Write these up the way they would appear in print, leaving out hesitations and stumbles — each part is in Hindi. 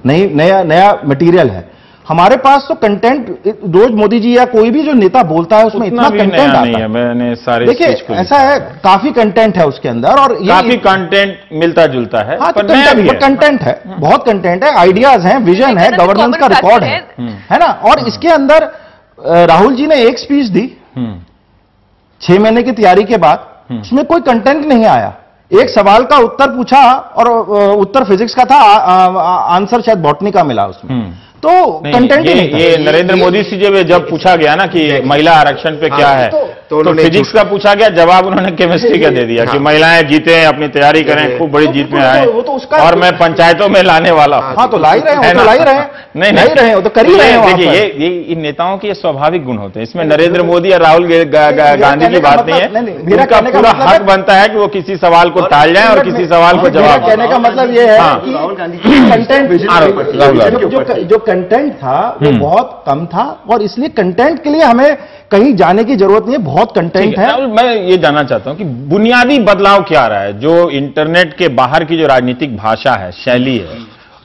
नया मटेरियल है। हमारे पास तो कंटेंट रोज मोदी जी या कोई भी जो नेता बोलता है उसमें इतना कंटेंट आता है। मैंने सारे देखिए ऐसा है, काफी कंटेंट है उसके अंदर और काफी कंटेंट मिलता जुलता है। हाँ, तो कंटेंट है, बहुत कंटेंट है, आइडियाज हैं, विजन है, गवर्नेंस का रिकॉर्ड है ना। और इसके अंदर राहुल जी ने एक स्पीच दी 6 महीने की तैयारी के बाद, उसमें कोई कंटेंट नहीं आया। एक सवाल का उत्तर पूछा और उत्तर फिजिक्स का था, आंसर शायद बॉटनी का मिला उसमें। तो कंटेंट ये नरेंद्र मोदी से जब पूछा गया ना कि महिला आरक्षण पे क्या है, तो फिजिक्स का पूछा गया, जवाब उन्होंने केमिस्ट्री का दे दिया कि महिलाएं जीते, अपनी तैयारी करें, खूब बड़ी जीत में आए, और मैं पंचायतों में लाने वाला हूं। हाँ, तो ला ही रहे हैं, तो ला ही रहे हैं, नहीं रहे हो तो कर ही रहे हैं। देखिए ये इन नेताओं के स्वाभाविक गुण होते हैं, इसमें नरेंद्र मोदी और राहुल गांधी की बात नहीं है। उनका पूरा हक बनता है कि वो किसी सवाल को टाल जाए और किसी सवाल को जवाब। कहने का मतलब ये है कि कंटेंट जो कंटेंट था वो बहुत कम था, और इसलिए कंटेंट के लिए हमें कहीं जाने की जरूरत नहीं है, बहुत कंटेंट है। मैं ये जानना चाहता हूं कि बुनियादी बदलाव क्या आ रहा है, जो इंटरनेट के बाहर की जो राजनीतिक भाषा है, शैली है,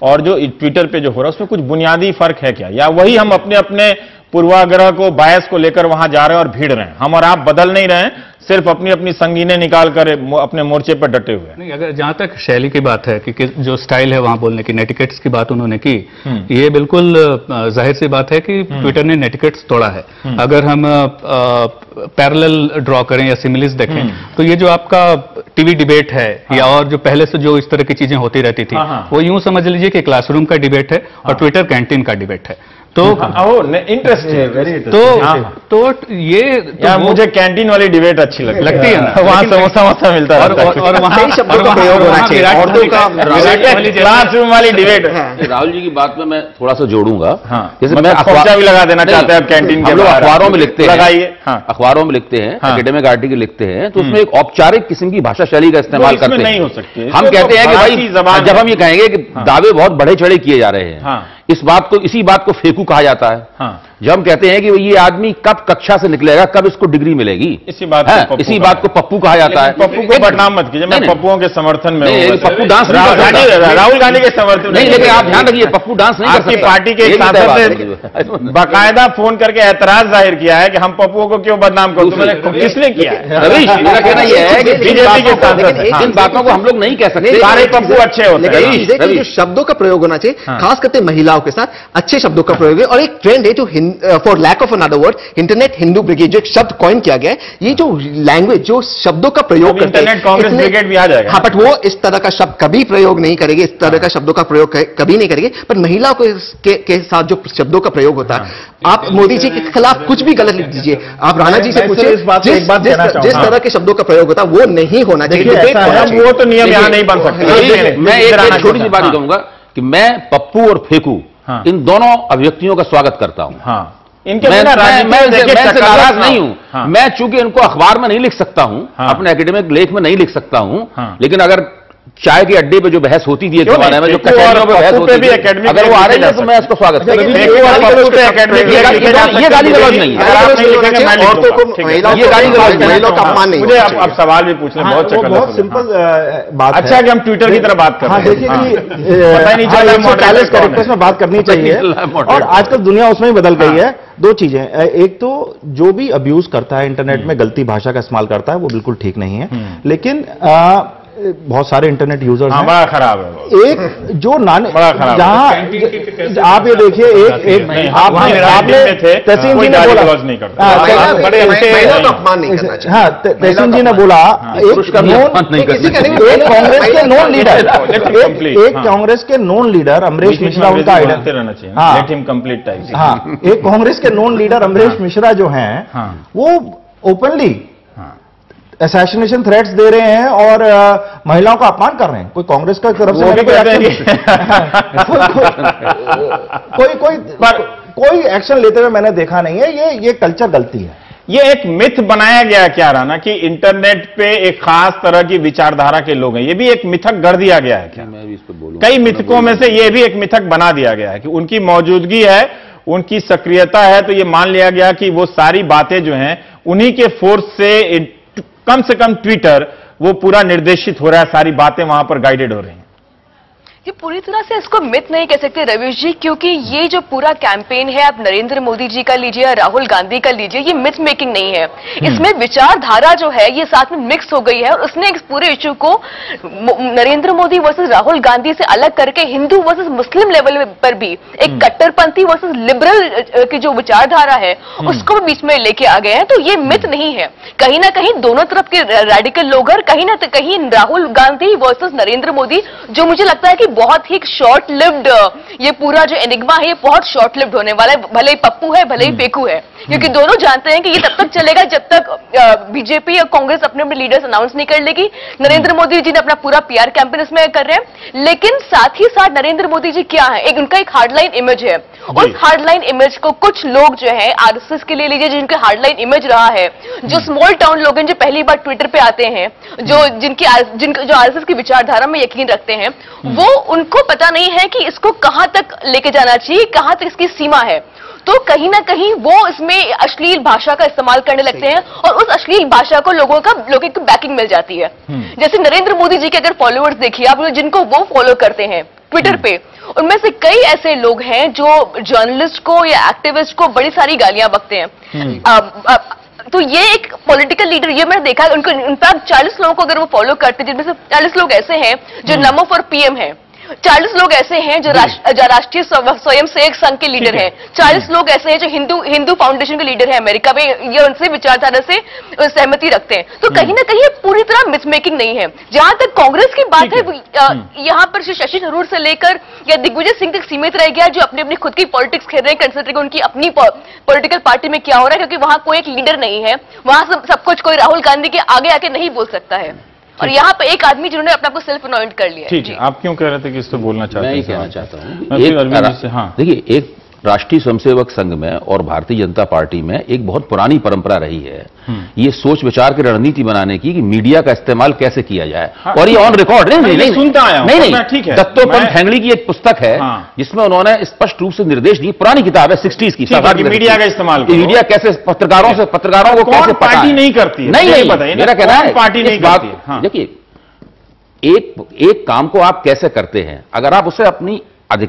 और जो ट्विटर पे जो हो रहा है, उसमें कुछ बुनियादी फर्क है क्या, या वही हम अपने अपने पूर्वाग्रह को, बायस को लेकर वहां जा रहे हैं और भीड़ रहे हैं? हम और आप बदल नहीं रहे हैं, सिर्फ अपनी अपनी संगीनें निकाल कर अपने मोर्चे पर डटे हुए हैं। नहीं, अगर जहां तक शैली की बात है कि जो स्टाइल है वहां बोलने की, नेटिकेट्स की बात उन्होंने की, ये बिल्कुल जाहिर सी बात है कि ट्विटर ने नेटिकेट्स तोड़ा है। अगर हम पैरेलल ड्रॉ करें या सिमिलिस देखें, तो ये जो आपका टीवी डिबेट है, या और जो पहले से जो इस तरह की चीजें होती रहती थी, वो यूं समझ लीजिए कि क्लासरूम का डिबेट है और ट्विटर कैंटीन का डिबेट है। तो इंटरेस्टिंग, तो ये मुझे कैंटीन वाली डिबेट अच्छी लगती है ना, वहां समोसा मिलता है और वहां शब्दों का प्रयोग होना चाहिए, क्लासरूम वाली डिबेट। राहुल जी की बात में मैं थोड़ा सा जोड़ूंगा, जैसे मैं अखबार भी लगा देना चाहते हैं कैंटीन के, अखबारों में लिखते हैं, लगाइए, अखबारों में लिखते हैं, एकेडमिक आर्टिकल लिखते हैं, तो उसमें एक औपचारिक किस्म की भाषा शैली का इस्तेमाल करते हैं। नहीं हो सकती, हम कहते हैं कि भाई, जब हम ये कहेंगे कि दावे बहुत बढ़े चढ़े किए जा रहे हैं, इसी बात को फेकू कहा जाता है। जब हम कहते हैं कि ये आदमी कब कक्षा से निकलेगा, कब इसको डिग्री मिलेगी, इसी बात को पप्पू कहा जाता है। पप्पू को बदनाम मत कीजिए, मैं पप्पुओं के समर्थन में हूं। पप्पू डांस राहुल गांधी के समर्थन नहीं, लेकिन आप ध्यान रखिए, पप्पू डांस नहीं कर सकता। आपकी पार्टी के एक सांसद ने बाकायदा फोन करके एतराज जाहिर किया है कि हम पप्पुओं को क्यों बदनाम करते, किसने किया है? रवीश, मेरा कहना यह है कि बीजेपी के सांसद इन बातों को हम लोग नहीं कह सकते, सारे पप्पू अच्छे होते हैं। जो शब्दों का प्रयोग होना चाहिए, खास करके महिलाओं के साथ अच्छे शब्दों का प्रयोग है। और एक ट्रेंड है जो for lack of another word, internet Hindu brigade, जो एक शब्द कॉइन किया गया है, ये जो लैंग्वेज, जो शब्दों का प्रयोग करते हैं, इंटरनेट कांग्रेस ब्रिगेड भी आ जाएगा। हाँ, बट वो इस तरह का शब्द कभी प्रयोग नहीं करेंगे, इस तरह का शब्दों का प्रयोग कभी नहीं करेंगे। पर महिलाओं के साथ जो शब्दों का प्रयोग होता है, आप मोदी जी के खिलाफ कुछ भी गलत लिख दीजिए, आप राणा जी से पूछिए, जिस तरह के शब्दों का प्रयोग होता है वो नहीं होना चाहिए। वो तो नियम यहाँ नहीं बन सकते। मैं एक छोटी सी बात कहूंगा कि मैं पप्पू और फेकू इन दोनों अभिव्यक्तियों का स्वागत करता हूं। इनके मैं नाराज नहीं हूं। मैं चूंकि इनको अखबार में नहीं लिख सकता हूं, अपने एकेडमिक लेख में नहीं लिख सकता हूं, लेकिन अगर चाय के अड्डे पे जो बहस होती थी एक जमाने में, जो कचहरियों पे बहस होती थी, अगर वो आ रही है तो मैं उसको स्वागत करूंगा। ये गाली गलौज नहीं है, औरतों को, ये गाली गलौज नहीं, महिलाओं का अपमान नहीं। मुझे अब सवाल भी पूछना बहुत सिंपल बात। अच्छा कि हम ट्विटर की तरह बात कर रहे हैं। देखिए पता ही नहीं चला, 140 कैरेक्टर्स में बात करनी चाहिए, और आजकल दुनिया उसमें ही बदल गई है। दो चीजें, एक तो जो भी अब्यूज करता है इंटरनेट में, गलती भाषा का इस्तेमाल करता है, वो बिल्कुल ठीक नहीं है, लेकिन बहुत सारे इंटरनेट यूजर्स हैं, बड़ा खराब है। एक जो जहां आप ये देखिए, एक आपने तहसीन जी ने बोला, हाँ तहसीन जी ने बोला, एक कांग्रेस के नॉन लीडर अमरीश मिश्रा, उनका आइडिया, हाँ, एक कांग्रेस के नॉन लीडर अमरीश मिश्रा जो हैं, वो ओपनली असैसिनेशन थ्रेट्स दे रहे हैं और महिलाओं का अपमान कर रहे हैं। कोई कांग्रेस का तरफ से कोई एक्शन लेते हुए मैंने देखा नहीं है। ये कल्चर गलती है। ये एक मिथ बनाया गया क्या राना कि इंटरनेट पे एक खास तरह की विचारधारा के लोग हैं, ये भी एक मिथक गढ़ दिया गया है क्या? मैं भी इस पे बोलूंगा, कई मिथकों में से ये भी एक मिथक बना दिया गया है कि उनकी मौजूदगी है, उनकी सक्रियता है, तो ये मान लिया गया कि वो सारी बातें जो हैं उन्हीं के फोर्स से, कम से कम ट्विटर वो पूरा निर्देशित हो रहा है, सारी बातें वहां पर गाइडेड हो रही हैं। ये पूरी तरह से इसको मिथ नहीं कह सकते रवीश जी, क्योंकि ये जो पूरा कैंपेन है, आप नरेंद्र मोदी जी का लीजिए या राहुल गांधी का लीजिए, ये मिथ मेकिंग नहीं है। इसमें विचारधारा जो है ये साथ में मिक्स हो गई है, और उसने इस पूरे इश्यू को नरेंद्र मोदी वर्सेस राहुल गांधी से अलग करके हिंदू वर्सेस मुस्लिम लेवल पर भी एक कट्टरपंथी वर्सेस लिबरल की जो विचारधारा है उसको बीच में लेके आ गए हैं। तो ये मिथ नहीं है, कहीं ना कहीं दोनों तरफ के रेडिकल लोग हैं, कहीं ना कहीं राहुल गांधी वर्सेस नरेंद्र मोदी, जो मुझे लगता है कि बहुत ही शॉर्ट लिव्ड, ये पूरा जो एनिग्मा है ये बहुत शॉर्ट लिव्ड होने वाला है, भले ही पप्पू है भले ही फेकू है, क्योंकि दोनों जानते हैं कि ये तब तक चलेगा जब तक बीजेपी या कांग्रेस अपने अपने लीडर्स अनाउंस नहीं कर लेगी। नरेंद्र मोदी जी ने अपना पूरा पीआर कैंपेन इसमें कर रहे हैं, लेकिन साथ ही साथ नरेंद्र मोदी जी क्या है, उनका एक हार्डलाइन इमेज है। उस हार्डलाइन इमेज को कुछ लोग जो है आरएसएस के लिए लीजिए, जिनके हार्डलाइन इमेज रहा है, जो स्मॉल टाउन लोग हैं जो पहली बार ट्विटर पे आते हैं, जो आरएसएस की विचारधारा में यकीन रखते हैं, वो उनको पता नहीं है कि इसको कहां तक लेके जाना चाहिए, कहां तक इसकी सीमा है। तो कहीं ना कहीं वो इसमें अश्लील भाषा का इस्तेमाल करने लगते हैं, और उस अश्लील भाषा को लोगों की बैकिंग मिल जाती है। जैसे नरेंद्र मोदी जी के अगर फॉलोअर्स देखिए आप, जिनको वो फॉलो करते हैं ट्विटर पे, उनमें से कई ऐसे लोग हैं जो जर्नलिस्ट को या एक्टिविस्ट को बड़ी सारी गालियां बकते हैं। तो ये एक पॉलिटिकल लीडर, ये मैंने देखा, उनको इनफैक्ट 40 लोगों को अगर वो फॉलो करते हैं, जिनमें से 40 लोग ऐसे हैं जो नमो फॉर पीएम है, 40 लोग ऐसे हैं जो राष्ट्रीय स्वयंसेवक संघ के लीडर हैं, 40 लोग ऐसे हैं जो हिंदू फाउंडेशन के लीडर हैं अमेरिका में, ये उनसे विचारधारा से सहमति रखते हैं। तो कहीं ना कहीं पूरी तरह मिथ मेकिंग नहीं है। जहां तक कांग्रेस की बात है, यहां पर शशि थरूर से लेकर या दिग्विजय सिंह तक सीमित रह गया, जो अपनी अपनी खुद की पॉलिटिक्स खेल रहे हैं, कंसिडरिंग उनकी अपनी पॉलिटिकल पार्टी में क्या हो रहा है, क्योंकि वहां कोई एक लीडर नहीं है, वहां सब कुछ कोई राहुल गांधी के आगे आके नहीं बोल सकता है। और यहाँ पे एक आदमी जिन्होंने अपने आप को सेल्फ अनॉइंट कर लिया। ठीक है, आप क्यों कह रहे थे कि इस पर बोलना चाहते हैं? मैं ही कहना चाहता हूँ, हाँ देखिए, एक राष्ट्रीय स्वयंसेवक संघ में और भारतीय जनता पार्टी में एक बहुत पुरानी परंपरा रही है ये सोच विचार की रणनीति बनाने की कि मीडिया का इस्तेमाल कैसे किया जाए। और ये ऑन रिकॉर्ड नहीं सुनता आया हूं, नहीं ठीक है। दत्तोपंत ठेंगड़ी की एक पुस्तक है जिसमें उन्होंने स्पष्ट रूप से निर्देश दिए, पुरानी किताब है 60s की, मीडिया का इस्तेमाल, मीडिया कैसे पत्रकारों को कैसे पार्टी नहीं करती, नहीं मेरा कहना है पार्टी नहीं करती। देखिए, एक काम को आप कैसे करते हैं, अगर आप उसे अपनी